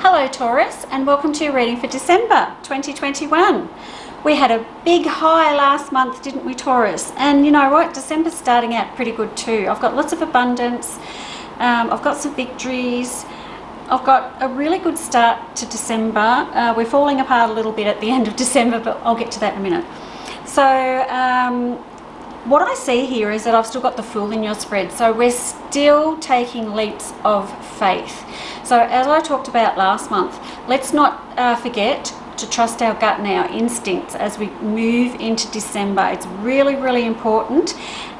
Hello Taurus, and welcome to your reading for December 2021. We had a big high last month, didn't we, Taurus? And you know what, December's starting out pretty good too. I've got lots of abundance, I've got some victories, I've got a really good start to December. We're falling apart a little bit at the end of December, but I'll get to that in a minute. So what I see here is that I've still got the Fool in your spread. So we're still taking leaps of faith. So as I talked about last month, let's not forget to trust our gut and our instincts as we move into December. It's really, really important.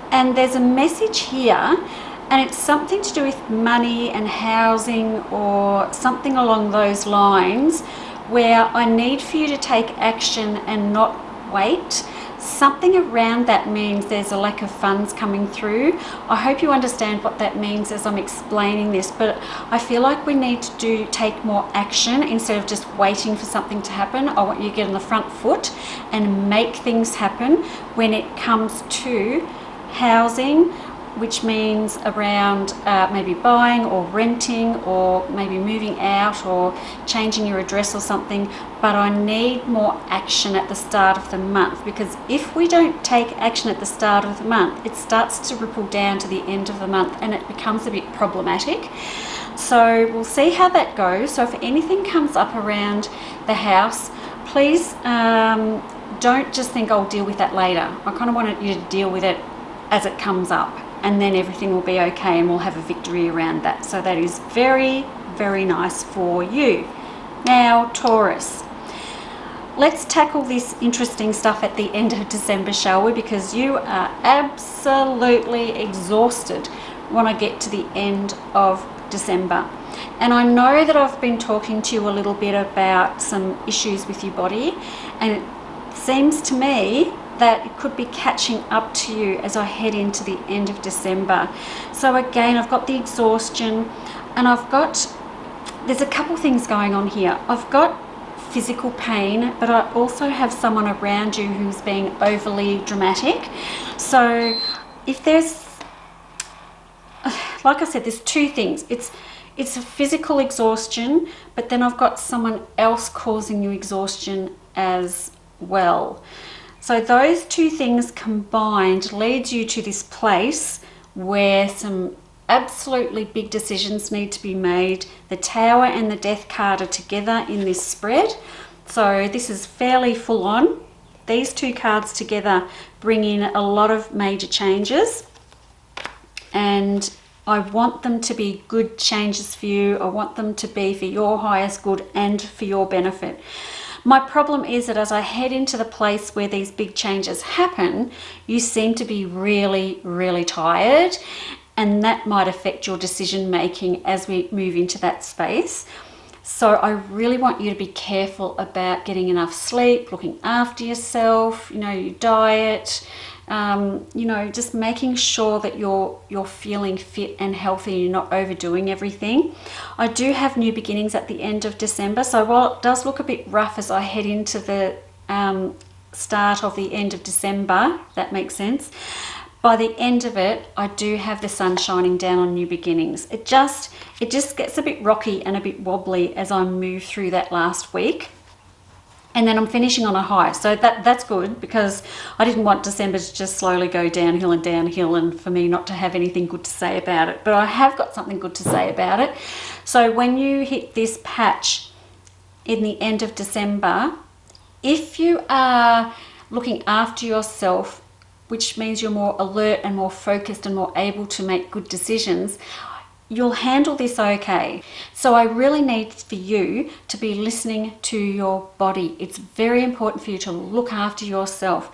And there's a message here, and it's something to do with money and housing or something along those lines, where I need for you to take action and not wait. Something around that means there's a lack of funds coming through. I hope you understand what that means as I'm explaining this, but I feel like we need to take more action instead of just waiting for something to happen. I want you to get on the front foot and make things happen when it comes to housing, which means around maybe buying or renting or maybe moving out or changing your address or something. But I need more action at the start of the month, because if we don't take action at the start of the month, it starts to ripple down to the end of the month and it becomes a bit problematic. So we'll see how that goes. So if anything comes up around the house, please don't just think I'll deal with that later. I kind of want you to deal with it as it comes up, and then everything will be okay and we'll have a victory around that. So that is very, very nice for you. Now, Taurus, let's tackle this interesting stuff at the end of December, shall we? Because you are absolutely exhausted when I get to the end of December. And I know that I've been talking to you a little bit about some issues with your body, and it seems to me that it could be catching up to you as I head into the end of December. So again, I've got the exhaustion, and there's a couple things going on here. I've got physical pain, but I also have someone around you who's being overly dramatic. So if there's, like I said, there's two things. It's a physical exhaustion, but then I've got someone else causing you exhaustion as well. So those two things combined leads you to this place where some absolutely big decisions need to be made. The Tower and the Death card are together in this spread. So this is fairly full on. These two cards together bring in a lot of major changes, and I want them to be good changes for you. I want them to be for your highest good and for your benefit. My problem is that as I head into the place where these big changes happen, you seem to be really, really tired, and that might affect your decision making as we move into that space. So I really want you to be careful about getting enough sleep, looking after yourself, your diet, just making sure that you're feeling fit and healthy, you're not overdoing everything. I do have new beginnings at the end of December, so while it does look a bit rough as I head into the start of the end of December, if that makes sense, by the end of it, I do have the sun shining down on new beginnings. It just gets a bit rocky and a bit wobbly as I move through that last week. And then I'm finishing on a high. So that's good, because I didn't want December to just slowly go downhill and downhill and for me not to have anything good to say about it. But I have got something good to say about it. So when you hit this patch in the end of December, if you are looking after yourself, which means you're more alert and more focused and more able to make good decisions, you'll handle this okay. So I really need for you to be listening to your body. It's very important for you to look after yourself.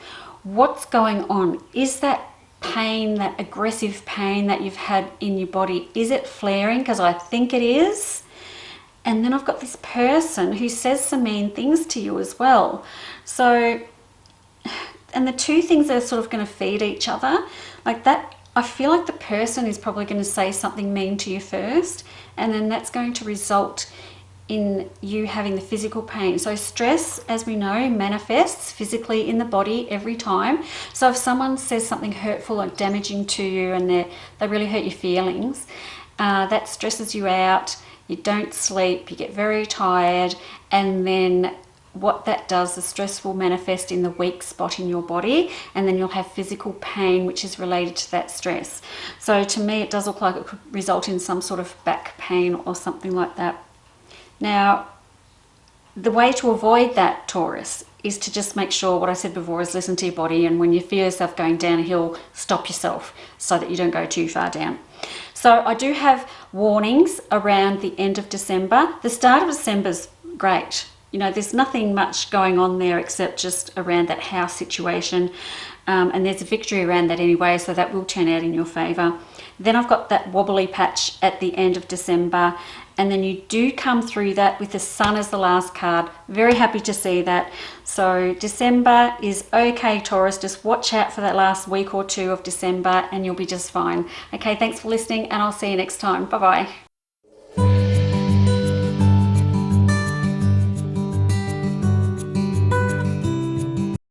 What's going on? Is that pain, that aggressive pain that you've had in your body, is it flaring? Because I think it is. And then I've got this person who says some mean things to you as well. So, and the two things are sort of going to feed each other like that. I feel like the person is probably going to say something mean to you first, and then that's going to result in you having the physical pain. So stress, as we know, manifests physically in the body every time. So if someone says something hurtful or damaging to you and they really hurt your feelings, that stresses you out. you don't sleep, you get very tired, and then what that does, the stress will manifest in the weak spot in your body, and then you'll have physical pain which is related to that stress. So to me it does look like it could result in some sort of back pain or something like that. Now, the way to avoid that, Taurus, is to just make sure, what I said before, is listen to your body, and when you feel yourself going down a hill, stop yourself so that you don't go too far down. So I do have warnings around the end of December. The start of December's great. You know, there's nothing much going on there except just around that house situation, and there's a victory around that anyway, so that will turn out in your favour. Then I've got that wobbly patch at the end of December, and then you do come through that with the Sun as the last card. Very happy to see that. So December is okay, Taurus. Just watch out for that last week or two of December and you'll be just fine. Okay, thanks for listening, and I'll see you next time. Bye-bye.